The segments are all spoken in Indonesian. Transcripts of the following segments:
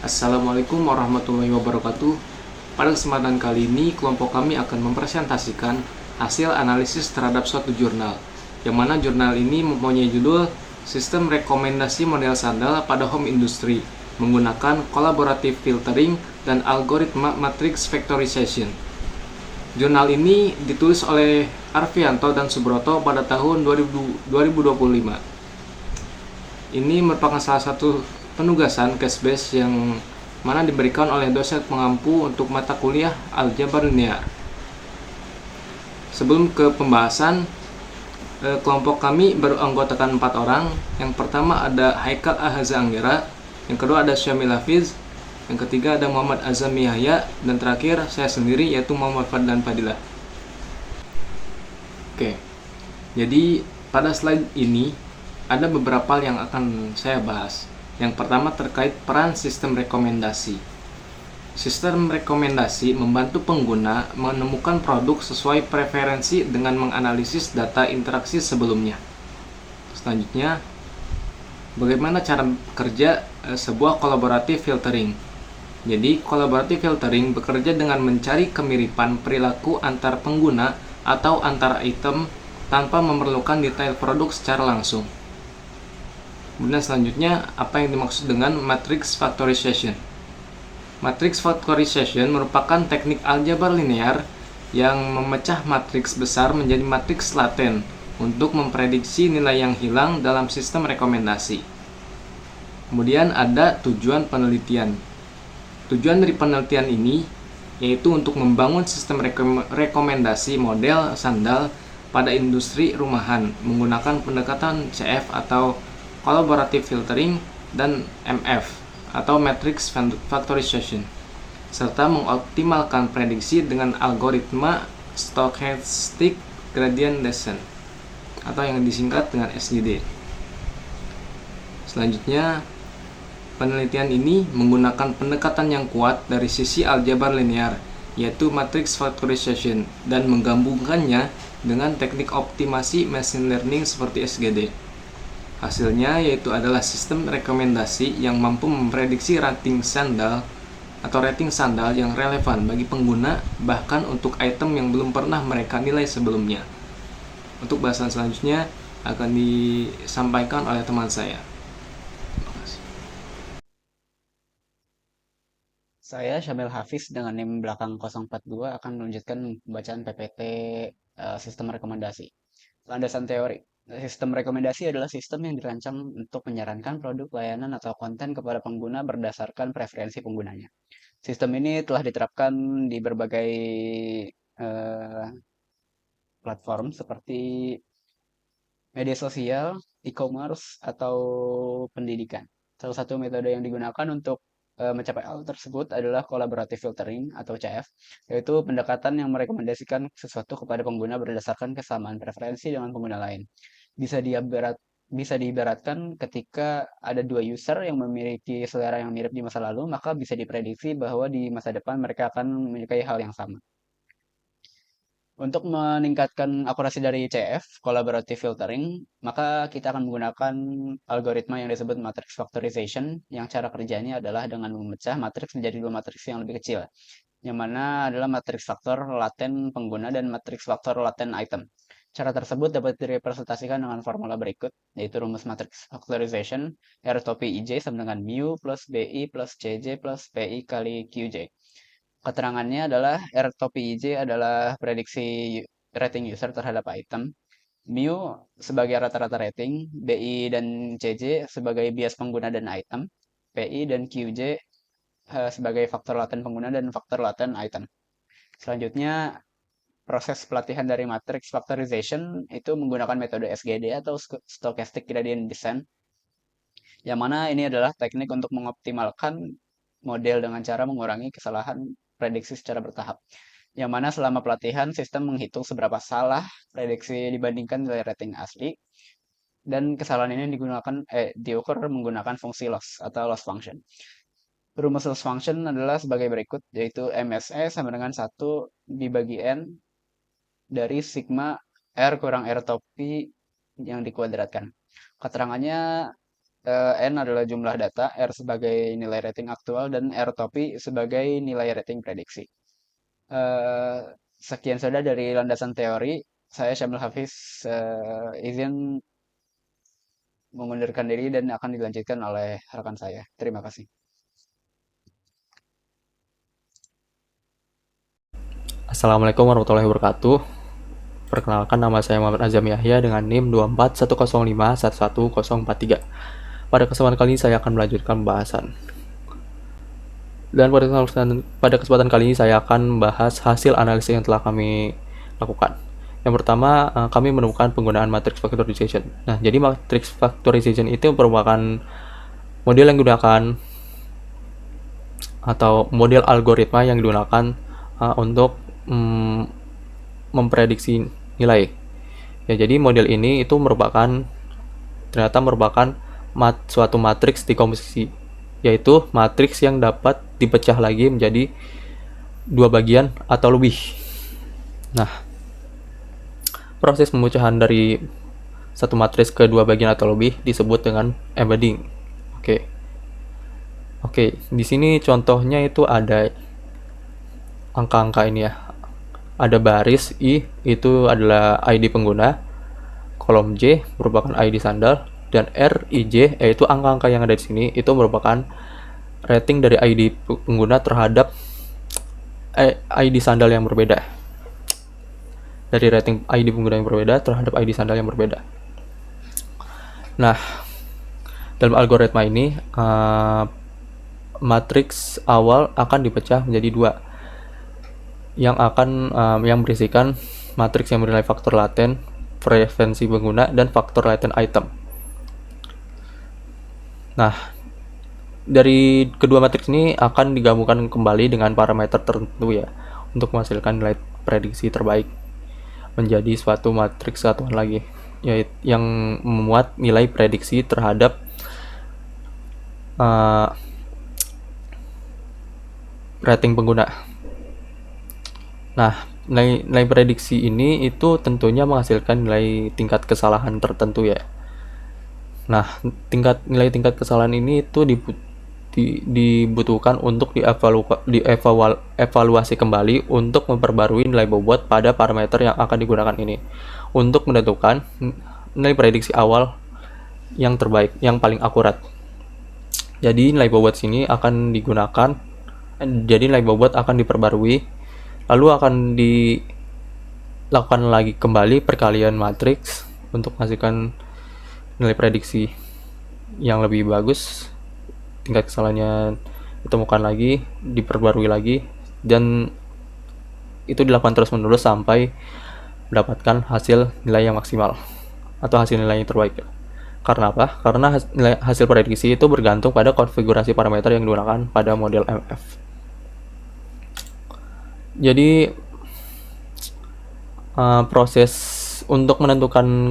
Assalamualaikum warahmatullahi wabarakatuh. Pada kesempatan kali ini, kelompok kami akan mempresentasikan hasil analisis terhadap suatu jurnal, yang mana jurnal ini mempunyai judul Sistem Rekomendasi Model Sandal pada Home Industry menggunakan Collaborative Filtering dan Algoritma Matrix Factorization. Jurnal ini ditulis oleh Arfianto dan Subroto pada tahun 2025. Ini merupakan salah satu penugasan case base yang mana diberikan oleh dosen pengampu untuk mata kuliah aljabar linear. Sebelum ke pembahasan, kelompok kami beranggotakan 4 orang. Yang pertama ada Haikal Ahaza Anggera, yang kedua ada Syamil Hafiz, yang ketiga ada Muhammad Azami Yahya, dan terakhir saya sendiri yaitu Muhammad Fadlan Fadilah. Oke, jadi pada slide ini ada beberapa hal yang akan saya bahas. Yang pertama terkait peran sistem rekomendasi. Sistem rekomendasi membantu pengguna menemukan produk sesuai preferensi dengan menganalisis data interaksi sebelumnya. Selanjutnya, bagaimana cara kerja sebuah collaborative filtering. Jadi, collaborative filtering bekerja dengan mencari kemiripan perilaku antar pengguna atau antar item tanpa memerlukan detail produk secara langsung. Kemudian selanjutnya, apa yang dimaksud dengan matrix factorization? Matrix factorization merupakan teknik aljabar linear yang memecah matriks besar menjadi matriks laten untuk memprediksi nilai yang hilang dalam sistem rekomendasi. Kemudian ada tujuan penelitian. Tujuan dari penelitian ini yaitu untuk membangun sistem rekomendasi model sandal pada industri rumahan menggunakan pendekatan CF atau Collaborative Filtering dan MF atau Matrix Factorization, serta mengoptimalkan prediksi dengan algoritma Stochastic Gradient Descent atau yang disingkat dengan SGD. Selanjutnya, penelitian ini menggunakan pendekatan yang kuat dari sisi aljabar linear, yaitu Matrix Factorization, dan menggabungkannya dengan teknik optimasi machine learning seperti SGD. Hasilnya yaitu adalah sistem rekomendasi yang mampu memprediksi rating sandal yang relevan bagi pengguna, bahkan untuk item yang belum pernah mereka nilai sebelumnya. Untuk bahasan selanjutnya akan disampaikan oleh teman saya. Terima kasih. Saya Syamil Hafiz dengan NIM belakang 042 akan melanjutkan pembacaan PPT sistem rekomendasi. Landasan teori. Sistem rekomendasi adalah sistem yang dirancang untuk menyarankan produk, layanan, atau konten kepada pengguna berdasarkan preferensi penggunanya. Sistem ini telah diterapkan di berbagai eh, platform seperti media sosial, e-commerce, atau pendidikan. Salah satu metode yang digunakan untuk mencapai hal tersebut adalah collaborative filtering atau CF, yaitu pendekatan yang merekomendasikan sesuatu kepada pengguna berdasarkan kesamaan preferensi dengan pengguna lain. Bisa diibarat bisa diibaratkan ketika ada dua user yang memiliki selera yang mirip di masa lalu, maka bisa diprediksi bahwa di masa depan mereka akan menyukai hal yang sama. Untuk meningkatkan akurasi dari CF, Collaborative Filtering, maka kita akan menggunakan algoritma yang disebut matrix factorization, yang cara kerjanya adalah dengan memecah matriks menjadi dua matriks yang lebih kecil, yang mana adalah matriks faktor laten pengguna dan matriks faktor laten item. Cara tersebut dapat direpresentasikan dengan formula berikut, yaitu rumus matrix factorization, R topi IJ sama dengan mu plus BI plus CJ plus PI kali QJ. Keterangannya adalah R top PIJ adalah prediksi rating user terhadap item, mu sebagai rata-rata rating, BI dan CJ sebagai bias pengguna dan item, PI dan QJ sebagai faktor laten pengguna dan faktor laten item. Selanjutnya, proses pelatihan dari matrix factorization itu menggunakan metode SGD atau Stochastic Gradient Descent, yang mana ini adalah teknik untuk mengoptimalkan model dengan cara mengurangi kesalahan prediksi secara bertahap. Yang mana selama pelatihan sistem menghitung seberapa salah prediksi dibandingkan nilai rating asli, dan kesalahan ini diukur menggunakan fungsi loss atau loss function. Rumus loss function adalah sebagai berikut, yaitu MSE sama dengan 1 dibagi N dari sigma R kurang R topi yang dikuadratkan. Keterangannya N adalah jumlah data, R sebagai nilai rating aktual, dan R topi sebagai nilai rating prediksi. Eh, Sekian saja dari landasan teori. Saya Syamil Hafiz, izin mengundurkan diri dan akan dilanjutkan oleh rekan saya. Terima kasih. Assalamualaikum warahmatullahi wabarakatuh. Perkenalkan, nama saya Muhammad Azam Yahya dengan NIM 24105111043. Pada kesempatan kali ini saya akan melanjutkan pembahasan. Dan pada kesempatan kali ini saya akan membahas hasil analisis yang telah kami lakukan. Yang pertama, kami menemukan penggunaan matrix factorization. Nah, jadi matrix factorization itu merupakan model yang digunakan atau model algoritma yang digunakan untuk memprediksi nilai. Ya, jadi model ini itu ternyata merupakan suatu matriks dekomposisi, yaitu matriks yang dapat dipecah lagi menjadi dua bagian atau lebih. Nah, proses pemecahan dari satu matriks ke dua bagian atau lebih disebut dengan embedding. Oke, di sini contohnya itu ada angka-angka ini ya. Ada baris I, itu adalah ID pengguna, kolom J merupakan ID sandal, dan R, I, J, yaitu angka-angka yang ada di sini itu merupakan rating dari ID pengguna terhadap ID sandal yang berbeda. Dari rating ID pengguna yang berbeda terhadap ID sandal yang berbeda. Nah, dalam algoritma ini matriks awal akan dipecah menjadi dua, yang berisikan matriks yang bernilai faktor laten, preferensi pengguna, dan faktor laten item. Nah, dari kedua matriks ini akan digabungkan kembali dengan parameter tertentu ya, untuk menghasilkan nilai prediksi terbaik menjadi suatu matriks satuan lagi, yaitu yang memuat nilai prediksi terhadap rating pengguna. Nah, nilai prediksi ini itu tentunya menghasilkan nilai tingkat kesalahan tertentu ya. Nah, nilai tingkat kesalahan ini itu dibutuhkan untuk dievaluasi kembali untuk memperbarui nilai bobot pada parameter yang akan digunakan ini untuk menentukan nilai prediksi awal yang terbaik, yang paling akurat. Jadi nilai bobot sini akan digunakan, jadi nilai bobot akan diperbarui, lalu akan dilakukan lagi kembali perkalian matriks untuk menghasilkan nilai prediksi yang lebih bagus. Tingkat kesalahannya ditemukan lagi, diperbarui lagi, dan itu dilakukan terus-menerus sampai mendapatkan hasil nilai yang maksimal atau hasil nilai yang terbaik. Karena apa? Karena hasil prediksi itu bergantung pada konfigurasi parameter yang digunakan pada model MF. Jadi proses untuk menentukan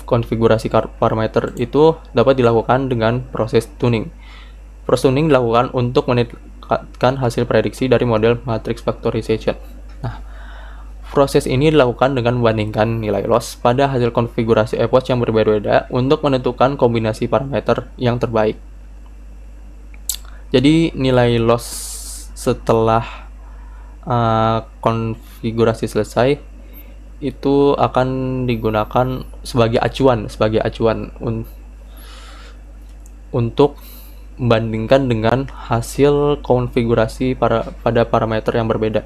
konfigurasi parameter itu dapat dilakukan dengan proses tuning. Proses tuning dilakukan untuk meningkatkan hasil prediksi dari model matrix factorization. Nah, proses ini dilakukan dengan membandingkan nilai loss pada hasil konfigurasi epoch yang berbeda-beda untuk menentukan kombinasi parameter yang terbaik. Jadi nilai loss setelah konfigurasi selesai itu akan digunakan sebagai acuan untuk membandingkan dengan hasil konfigurasi pada parameter yang berbeda.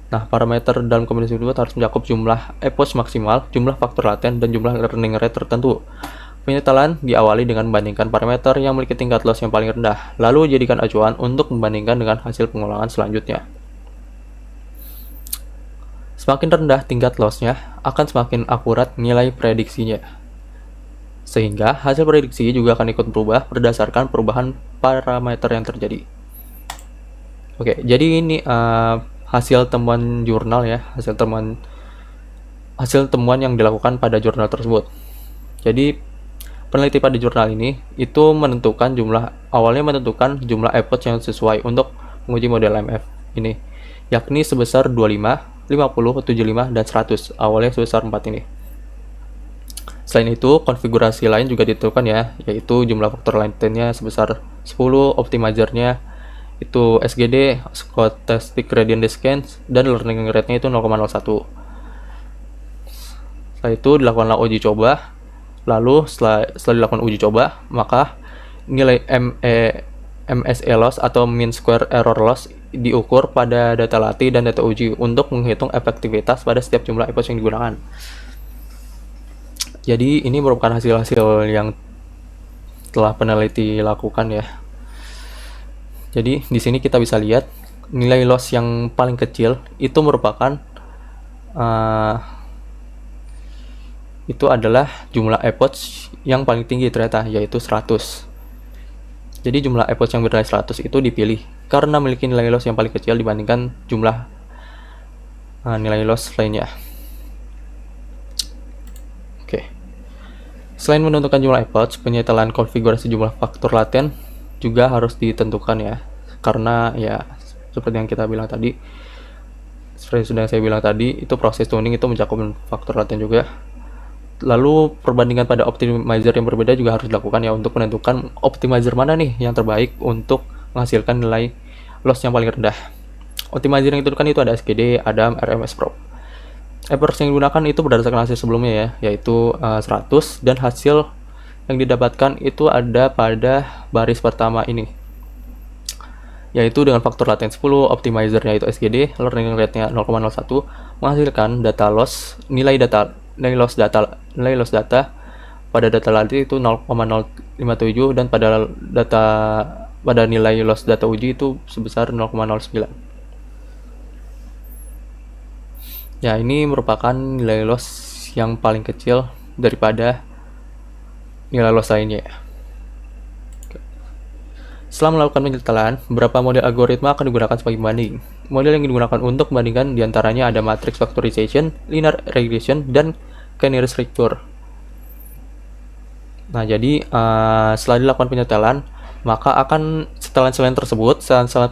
Nah, parameter dalam kombinasi tersebut harus mencakup jumlah epoch maksimal, jumlah faktor laten, dan jumlah learning rate tertentu. Penyetelan diawali dengan membandingkan parameter yang memiliki tingkat loss yang paling rendah, lalu jadikan acuan untuk membandingkan dengan hasil pengulangan selanjutnya. Semakin rendah tingkat loss-nya, akan semakin akurat nilai prediksinya. Sehingga hasil prediksi juga akan ikut berubah berdasarkan perubahan parameter yang terjadi. Oke, jadi ini hasil temuan jurnal ya, hasil temuan yang dilakukan pada jurnal tersebut. Jadi peneliti pada jurnal ini itu awalnya menentukan jumlah epoch yang sesuai untuk menguji model MF ini, yakni sebesar 25, 50, 75, dan 100. Awalnya sebesar 4 ini. Selain itu, konfigurasi lain juga ditentukan ya, yaitu jumlah faktor latennya sebesar 10, optimizernya itu SGD, Stochastic Gradient Descent, dan learning rate-nya itu 0,01. Setelah itu dilakukanlah uji coba. Lalu setelah dilakukan uji coba, maka nilai MSE loss atau mean square error loss diukur pada data latih dan data uji untuk menghitung efektivitas pada setiap jumlah epoch yang digunakan. Jadi ini merupakan hasil-hasil yang telah peneliti lakukan ya. Jadi di sini kita bisa lihat nilai loss yang paling kecil itu merupakan itu adalah jumlah epoch yang paling tinggi ternyata, yaitu 100. Jadi jumlah epoch yang bernilai 100 itu dipilih karena memiliki nilai loss yang paling kecil dibandingkan jumlah nilai loss lainnya. Oke. Selain menentukan jumlah epoch, penyetelan konfigurasi jumlah faktor laten juga harus ditentukan ya. Karena ya seperti yang kita bilang tadi, seperti sudah saya bilang tadi, itu proses tuning itu mencakup faktor laten juga. Lalu perbandingan pada optimizer yang berbeda juga harus dilakukan ya untuk menentukan optimizer mana nih yang terbaik untuk menghasilkan nilai loss yang paling rendah. Optimizer yang ditentukan itu ada SGD, ADAM, RMS Pro. Epoch yang digunakan itu berdasarkan hasil sebelumnya ya, yaitu 100, dan hasil yang didapatkan itu ada pada baris pertama ini, yaitu dengan faktor laten 10, optimizernya itu SGD, learning rate-nya 0,01, menghasilkan data loss, nilai loss data pada data latih itu 0,057 dan pada nilai loss data uji itu sebesar 0,09. Ya, ini merupakan nilai loss yang paling kecil daripada nilai loss lainnya. Setelah melakukan penyetelan, beberapa model algoritma akan digunakan sebagai pembanding. Model yang digunakan untuk membandingkan diantaranya ada matrix factorization, linear regression, dan k-nearest structure. Nah, jadi setelah dilakukan penyetelan, maka akan setelan tersebut, setelan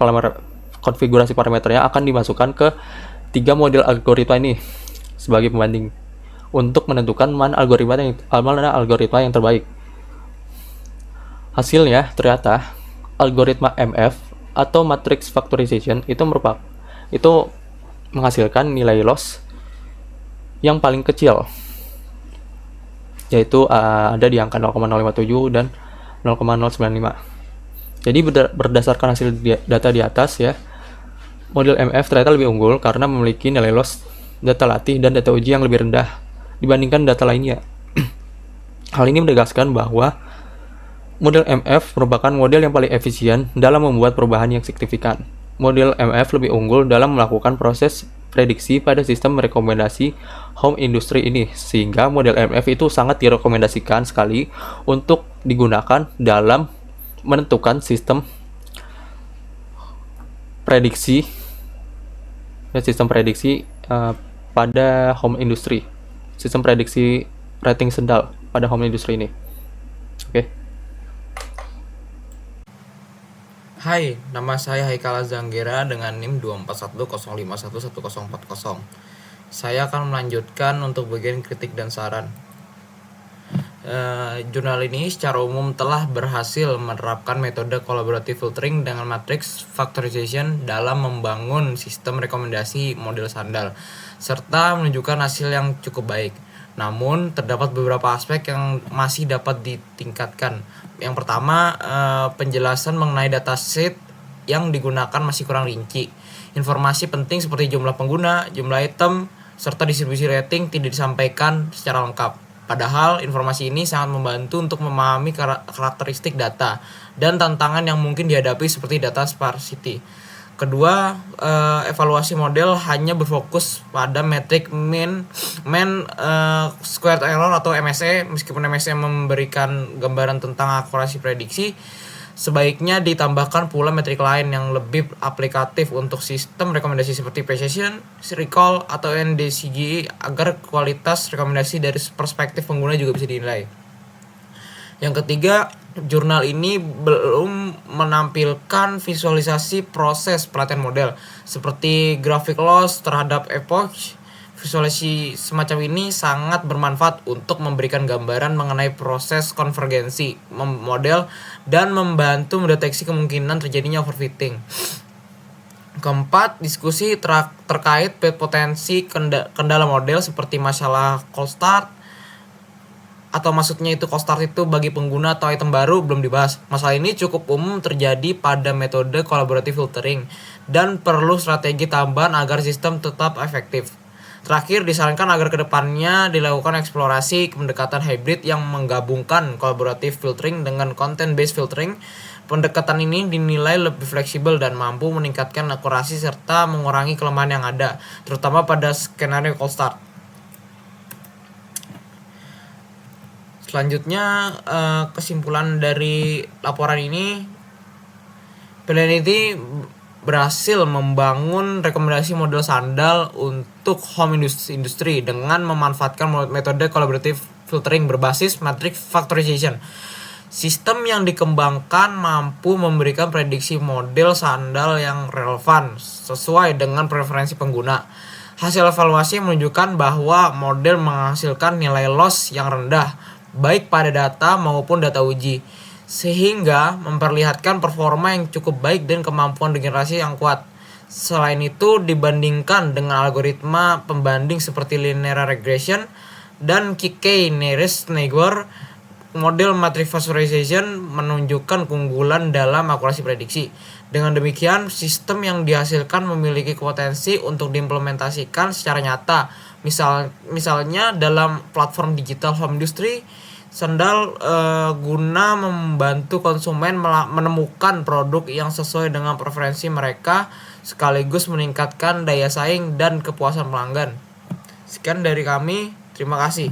konfigurasi parameternya akan dimasukkan ke 3 model algoritma ini sebagai pembanding untuk menentukan mana algoritma yang terbaik. Hasilnya ternyata algoritma MF atau matrix factorization itu menghasilkan nilai loss yang paling kecil, yaitu ada di angka 0,057 dan 0,095. Jadi berdasarkan hasil data di atas ya, model MF ternyata lebih unggul karena memiliki nilai loss data latih dan data uji yang lebih rendah dibandingkan data lainnya. Hal ini menegaskan bahwa model MF merupakan model yang paling efisien dalam membuat perubahan yang signifikan. Model MF lebih unggul dalam melakukan proses prediksi pada sistem rekomendasi home industry ini, sehingga model MF itu sangat direkomendasikan sekali untuk digunakan dalam menentukan sistem prediksi pada home industry, sistem prediksi rating sendal pada home industry ini. Oke. Hai, nama saya Haikal Zanggera dengan NIM 24105111040. Saya akan melanjutkan untuk bagian kritik dan saran. Jurnal ini secara umum telah berhasil menerapkan metode collaborative filtering dengan matrix factorization dalam membangun sistem rekomendasi model sandal, serta menunjukkan hasil yang cukup baik. Namun, terdapat beberapa aspek yang masih dapat ditingkatkan. Yang pertama, penjelasan mengenai dataset yang digunakan masih kurang rinci. Informasi penting seperti jumlah pengguna, jumlah item, serta distribusi rating tidak disampaikan secara lengkap. Padahal informasi ini sangat membantu untuk memahami karakteristik data dan tantangan yang mungkin dihadapi seperti data sparsity. Kedua, evaluasi model hanya berfokus pada metrik mean squared error atau MSE. Meskipun MSE memberikan gambaran tentang akurasi prediksi, sebaiknya ditambahkan pula metrik lain yang lebih aplikatif untuk sistem rekomendasi seperti precision, recall, atau NDCG agar kualitas rekomendasi dari perspektif pengguna juga bisa dinilai. Yang ketiga, jurnal ini belum menampilkan visualisasi proses pelatihan model seperti graphic loss terhadap epoch, visualisasi semacam ini sangat bermanfaat untuk memberikan gambaran mengenai proses konvergensi model dan membantu mendeteksi kemungkinan terjadinya overfitting. Keempat, diskusi terkait potensi kendala model seperti masalah cold start, atau maksudnya itu cold start itu bagi pengguna atau item baru belum dibahas. Masalah ini cukup umum terjadi pada metode collaborative filtering dan perlu strategi tambahan agar sistem tetap efektif. Terakhir, disarankan agar kedepannya dilakukan eksplorasi pendekatan hybrid yang menggabungkan collaborative filtering dengan content-based filtering. Pendekatan ini dinilai lebih fleksibel dan mampu meningkatkan akurasi serta mengurangi kelemahan yang ada, terutama pada skenario cold start. Selanjutnya, kesimpulan dari laporan ini, Fidelity berhasil membangun rekomendasi model sandal untuk home industry dengan memanfaatkan metode collaborative filtering berbasis matrix factorization. Sistem yang dikembangkan mampu memberikan prediksi model sandal yang relevan sesuai dengan preferensi pengguna. Hasil evaluasi menunjukkan bahwa model menghasilkan nilai loss yang rendah, baik pada data maupun data uji, sehingga memperlihatkan performa yang cukup baik dan kemampuan regenerasi yang kuat. Selain itu, dibandingkan dengan algoritma pembanding seperti linear regression dan K-nearest neighbor, model matrix factorization menunjukkan keunggulan dalam akurasi prediksi. Dengan demikian, sistem yang dihasilkan memiliki potensi untuk diimplementasikan secara nyata. Misalnya dalam platform digital home industry, sandal guna membantu konsumen menemukan produk yang sesuai dengan preferensi mereka, sekaligus meningkatkan daya saing dan kepuasan pelanggan. Sekian dari kami, terima kasih.